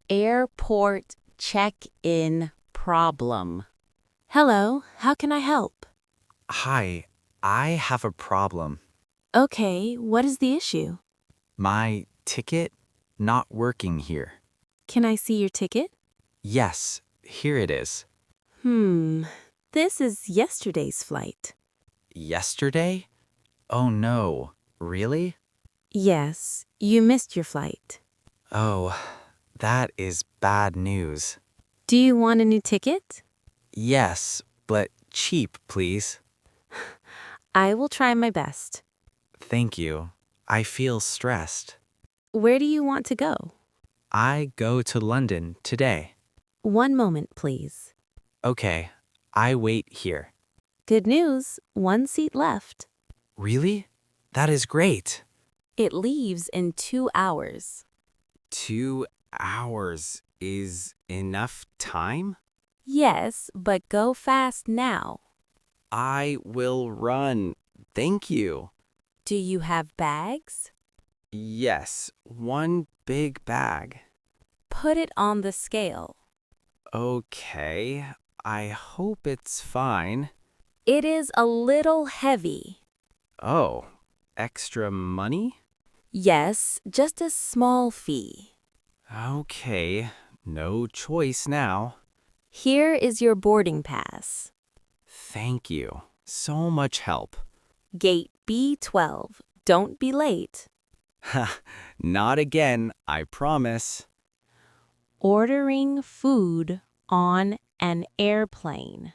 Airport check-in problem. Hello, how can I help? Hi, I have a problem. Okay, what is the issue? My ticket not working here. Can I see your ticket? Yes, here it is. This is yesterday's flight. Yesterday? Oh no, really? Yes, you missed your flight. Oh, that is bad news. Do you want a new ticket? Yes, but cheap, please. I will try my best. Thank you. I feel stressed. Where do you want to go? I go to London today. One moment, please. Okay, I wait here. Good news, one seat left. Really? That is great. It leaves in 2 hours. 2 hours is enough time? Yes, but go fast now. I will run. Thank you. Do you have bags? Yes, one big bag. Put it on the scale. Okay, I hope it's fine. It is a little heavy. Oh, extra money? Yes, just a small fee. Okay, no choice now. Here is your boarding pass. Thank you. So much help. Gate B12. Don't be late. Ha, not again, I promise. Ordering food on an airplane.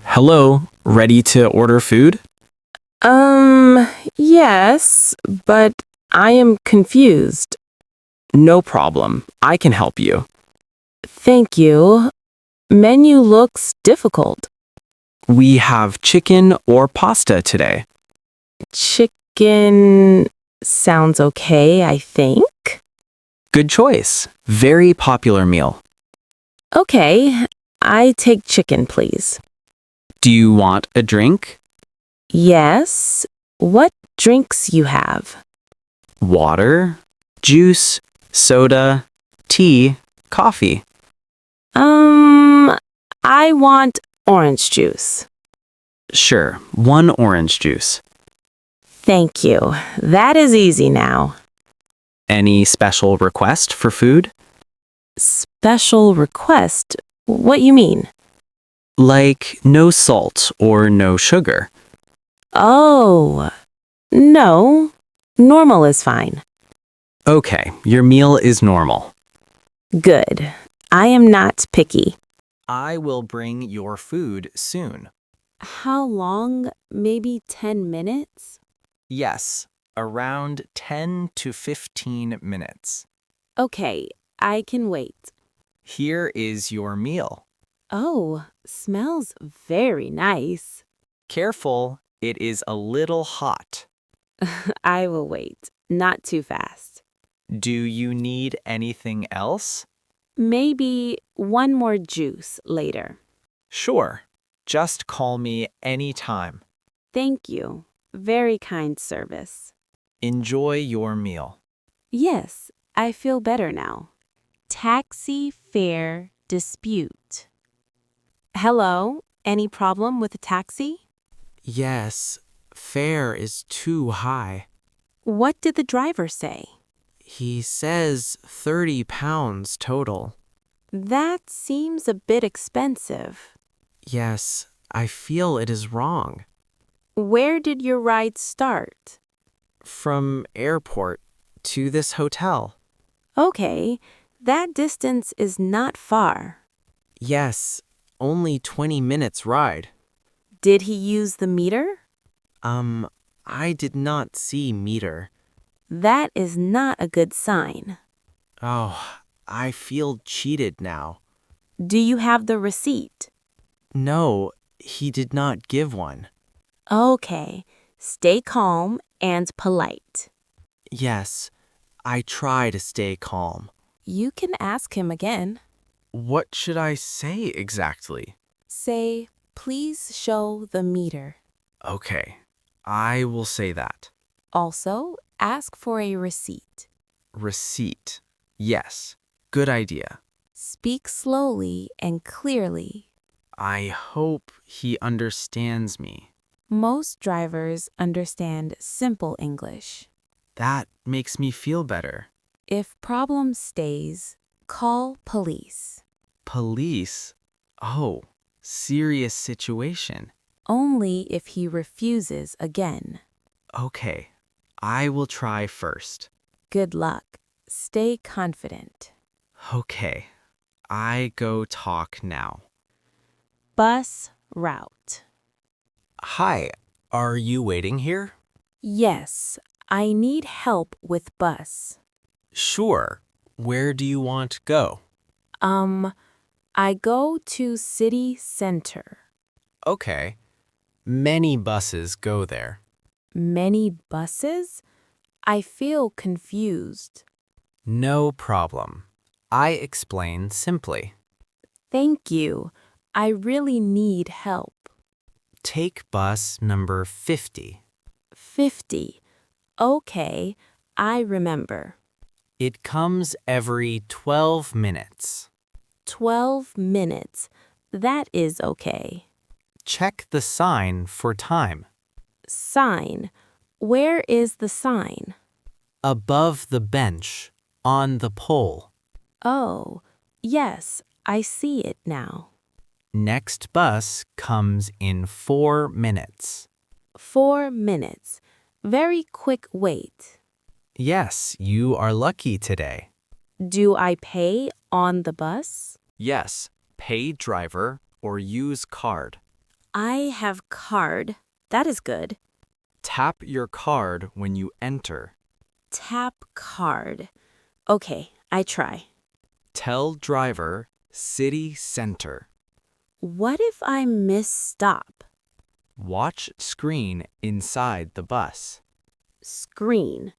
Hello, ready to order food? Yes, but I am confused. No problem. I can help you. Thank you. Menu looks difficult. We have chicken or pasta today. Chicken sounds okay, I think. Good choice. Very popular meal. Okay, I take chicken, please. Do you want a drink? Yes. What drinks you have? Water, juice, soda, tea, coffee. I want orange juice. Sure, one orange juice. Thank you. That is easy now. Any special request for food? Special request? What you mean? Like no salt or no sugar. Oh, no. Normal is fine. Okay, your meal is normal. Good. I am not picky. I will bring your food soon. How long? Maybe 10 minutes? Yes, around 10 to 15 minutes. Okay, I can wait. Here is your meal. Oh, smells very nice. Careful, it is a little hot. I will wait. Not too fast. Do you need anything else? Maybe one more juice later. Sure. Just call me anytime. Thank you. Very kind service. Enjoy your meal. Yes, I feel better now. Taxi fare dispute. Hello, any problem with a taxi? Yes, fare is too high. What did the driver say? He says 30 pounds total. That seems a bit expensive. Yes, I feel it is wrong. Where did your ride start? From airport to this hotel. Okay, that distance is not far. Yes, only 20 minutes ride. Did he use the meter? I did not see meter. That is not a good sign. Oh, I feel cheated now. Do you have the receipt? No, he did not give one. Okay, stay calm and polite. Yes, I try to stay calm. You can ask him again. What should I say exactly? Say, please show the meter. Okay, I will say that. Also, ask for a receipt. Receipt. Yes. Good idea. Speak slowly and clearly. I hope he understands me. Most drivers understand simple English. That makes me feel better. If problem stays, call police. Police? Oh, serious situation. Only if he refuses again. Okay, I will try first. Good luck. Stay confident. Okay, I go talk now. Bus route. Hi, are you waiting here? Yes, I need help with bus. Sure. Where do you want to go? I go to city center. Okay. Many buses go there. Many buses? I feel confused. No problem. I explain simply. Thank you. I really need help. Take bus number 50. 50. Okay, I remember. It comes every 12 minutes. 12 minutes. That is okay. Check the sign for time. Sign. Where is the sign? Above the bench, on the pole. Oh, yes, I see it now. Next bus comes in 4 minutes. 4 minutes. Very quick wait. Yes, you are lucky today. Do I pay on the bus? Yes, pay driver or use card. I have card. That is good. Tap your card when you enter. Tap card. Okay, I try. Tell driver city center. What if I miss stop? Watch screen inside the bus. Screen.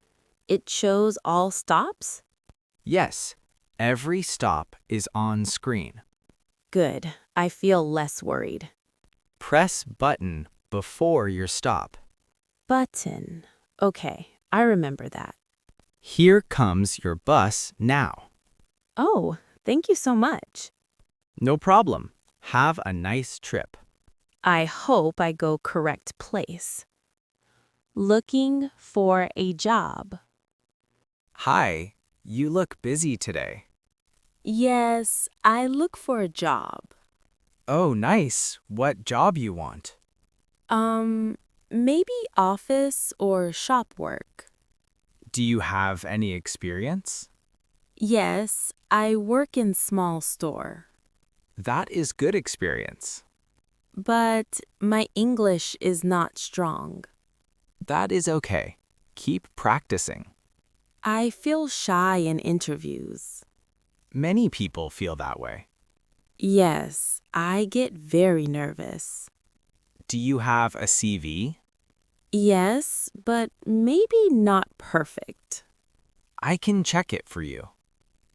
It shows all stops? Yes, every stop is on screen. Good. I feel less worried. Press button before your stop. Button. Okay, I remember that. Here comes your bus now. Oh, thank you so much. No problem. Have a nice trip. I hope I go correct place. Looking for a job. Hi, you look busy today. Yes, I look for a job. Oh, nice. What job you want? Maybe office or shop work. Do you have any experience? Yes, I work in small store. That is good experience. But my English is not strong. That is okay. Keep practicing. I feel shy in interviews. Many people feel that way. Yes, I get very nervous. Do you have a CV? Yes, but maybe not perfect. I can check it for you.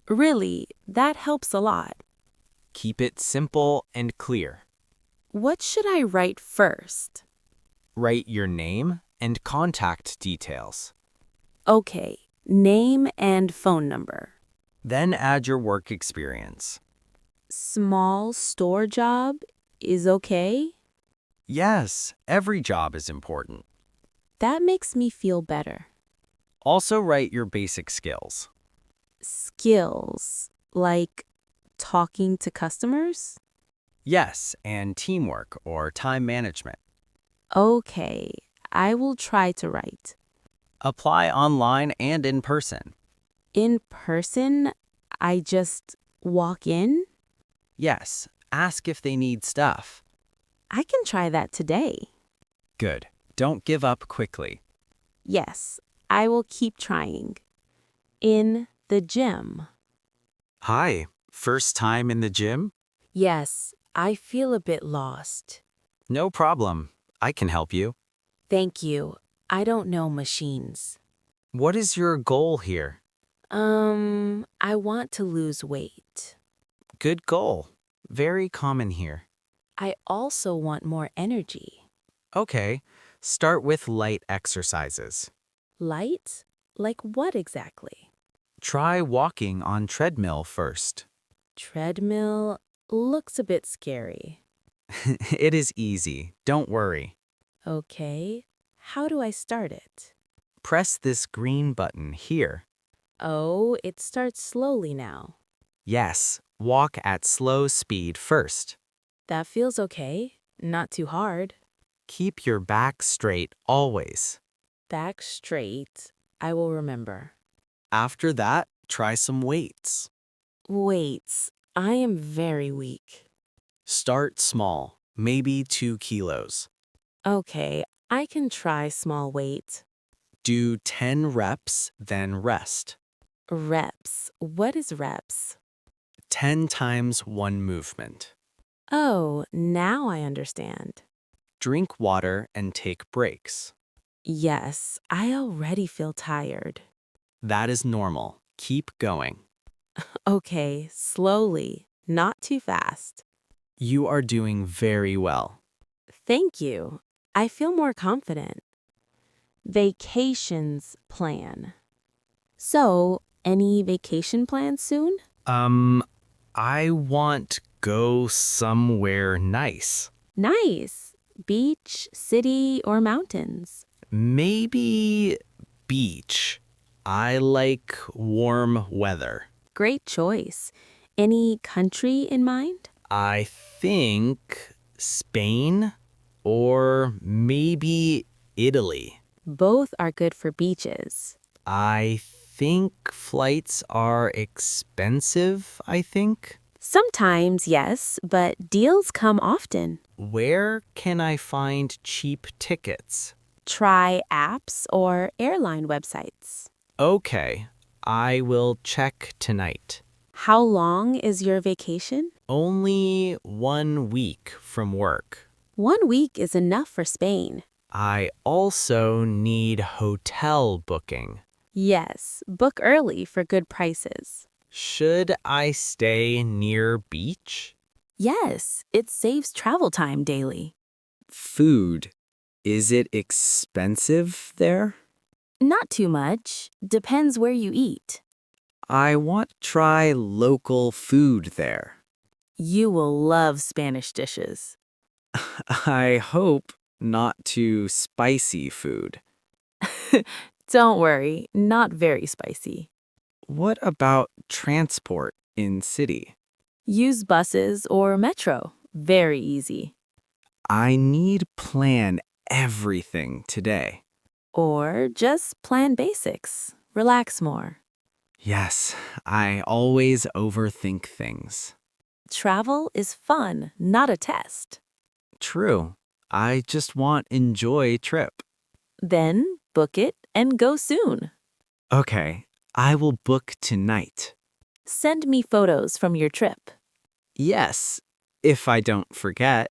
Really, that helps a lot. Keep it simple and clear. What should I write first? Write your name and contact details. Okay, name and phone number. Then add your work experience. Small store job is okay? Yes, every job is important. That makes me feel better. Also write your basic skills. Skills, like talking to customers? Yes, and teamwork or time management. Okay, I will try to write. Apply online and in person. In person, I just walk in? Yes, ask if they need stuff. I can try that today. Good. Don't give up quickly. Yes, I will keep trying. In the gym. Hi, first time in the gym? Yes, I feel a bit lost. No problem. I can help you. Thank you. I don't know machines. What is your goal here? I want to lose weight. Good goal. Very common here. I also want more energy. Okay, start with light exercises. Light? Like what exactly? Try walking on treadmill first. Treadmill looks a bit scary. It is easy. Don't worry. Okay, how do I start it? Press this green button here. Oh, it starts slowly now. Yes, walk at slow speed first. That feels okay. Not too hard. Keep your back straight always. Back straight. I will remember. After that, try some weights. Weights. I am very weak. Start small, maybe 2 kilos. Okay, I can try small weight. Do 10 reps, then rest. Reps. What is reps? 10 times one movement. Oh, now I understand. Drink water and take breaks. Yes, I already feel tired. That is normal. Keep going. Okay, slowly, not too fast. You are doing very well. Thank you. I feel more confident. Vacations plan. So, any vacation plans soon? I want go somewhere nice. Nice. Beach, city, or mountains? Maybe beach. I like warm weather. Great choice. Any country in mind? I think Spain or maybe Italy. Both are good for beaches. I think flights are expensive, I think. Sometimes, yes, but deals come often. Where can I find cheap tickets? Try apps or airline websites. Okay, I will check tonight. How long is your vacation? Only 1 week from work. 1 week is enough for Spain. I also need hotel booking. Yes, book early for good prices. Should I stay near beach? Yes, it saves travel time daily. Food. Is it expensive there? Not too much. Depends where you eat. I want to try local food there. You will love Spanish dishes. I hope not too spicy food. Don't worry, not very spicy. What about transport in city? Use buses or metro. Very easy. I need plan everything today. Or just plan basics. Relax more. Yes, I always overthink things. Travel is fun, not a test. True. I just want enjoy trip. Then book it and go soon. Okay, I will book tonight. Send me photos from your trip. Yes, if I don't forget.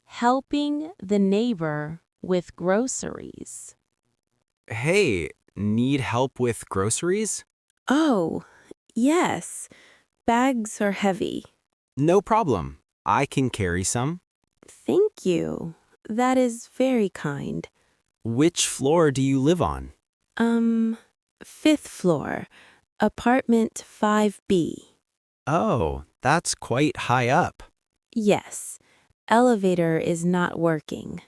Helping the neighbor with groceries. Hey, need help with groceries? Oh, yes. Bags are heavy. No problem. I can carry some. Thank you. That is very kind. Which floor do you live on? Fifth floor, apartment 5B. Oh, that's quite high up. Yes, elevator is not working.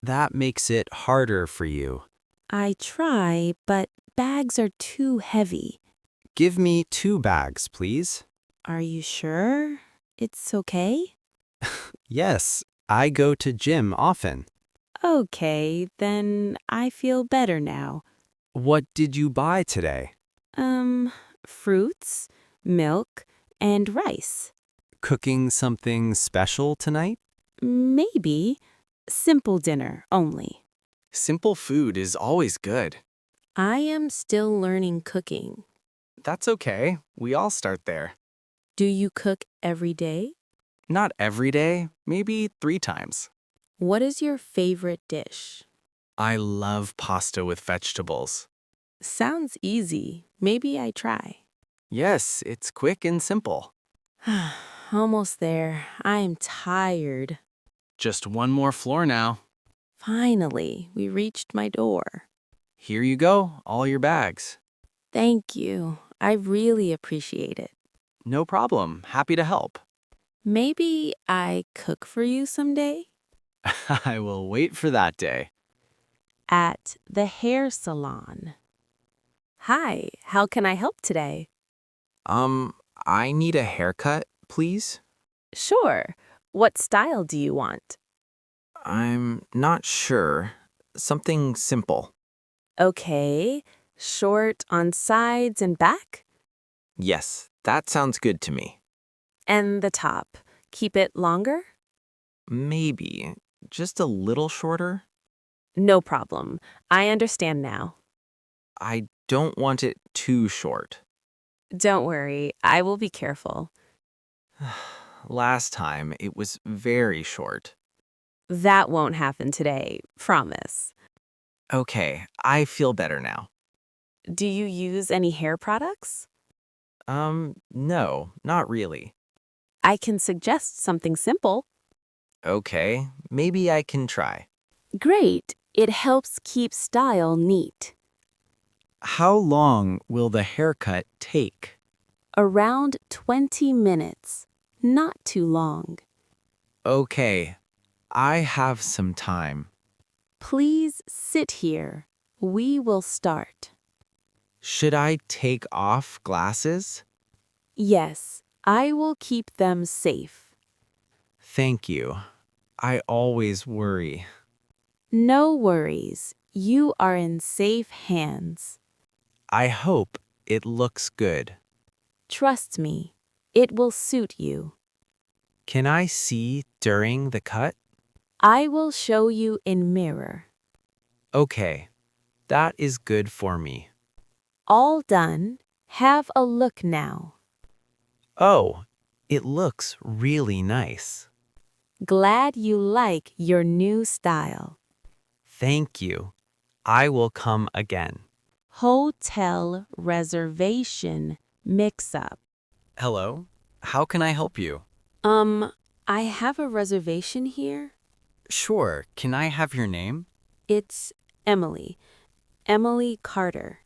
That makes it harder for you. I try, but bags are too heavy. Give me 2 bags, please. Are you sure? It's okay? Yes, I go to gym often. Okay, then I feel better now. What did you buy today? Fruits, milk, and rice. Cooking something special tonight? Maybe. Simple dinner only. Simple food is always good. I am still learning cooking. That's okay. We all start there. Do you cook every day? Not every day, maybe 3 times. What is your favorite dish? I love pasta with vegetables. Sounds easy. Maybe I try. Yes, it's quick and simple. Almost there. I am tired. Just 1 more floor now. Finally, we reached my door. Here you go, all your bags. Thank you. I really appreciate it. No problem. Happy to help. Maybe I cook for you someday? I will wait for that day. At the hair salon. Hi, how can I help today? I need a haircut, please. Sure. What style do you want? I'm not sure. Something simple. Okay. Short on sides and back? Yes, that sounds good to me. And the top. Keep it longer? Maybe. Just a little shorter? No problem. I understand now. I don't want it too short. Don't worry, I will be careful. Last time, it was very short. That won't happen today, promise. Okay, I feel better now. Do you use any hair products? No, not really. I can suggest something simple. Okay, maybe I can try. Great. It helps keep style neat. How long will the haircut take? Around 20 minutes. Not too long. Okay, I have some time. Please sit here. We will start. Should I take off glasses? Yes, I will keep them safe. Thank you. I always worry. No worries. You are in safe hands. I hope it looks good. Trust me, it will suit you. Can I see during the cut? I will show you in mirror. Okay, that is good for me. All done. Have a look now. Oh, it looks really nice. Glad you like your new style. Thank you. I will come again. Hotel reservation mix-up. Hello? How can I help you? I have a reservation here. Sure. Can I have your name? It's Emily. Emily Carter.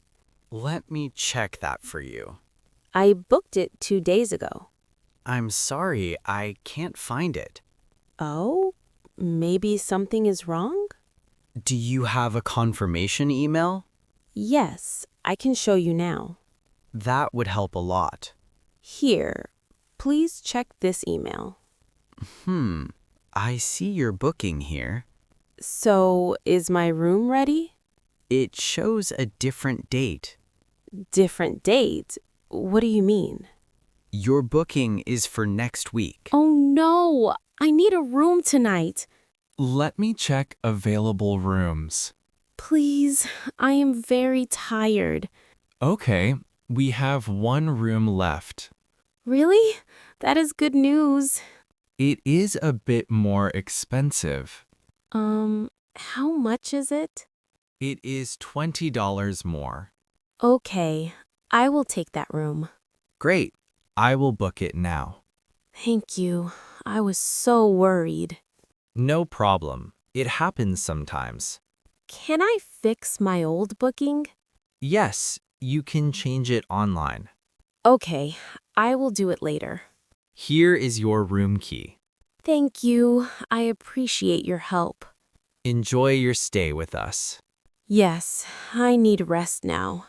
Let me check that for you. I booked it 2 days ago. I'm sorry, I can't find it. Oh, maybe something is wrong? Do you have a confirmation email? Yes, I can show you now. That would help a lot. Here, please check this email. I see your booking here. So, is my room ready? It shows a different date. Different date? What do you mean? Your booking is for next week. Oh no, I need a room tonight. Let me check available rooms. Please, I am very tired. Okay, we have one room left. Really? That is good news. It is a bit more expensive. How much is it? It is $20 more. Okay, I will take that room. Great. I will book it now. Thank you. I was so worried. No problem. It happens sometimes. Can I fix my old booking? Yes, you can change it online. Okay, I will do it later. Here is your room key. Thank you. I appreciate your help. Enjoy your stay with us. Yes, I need rest now.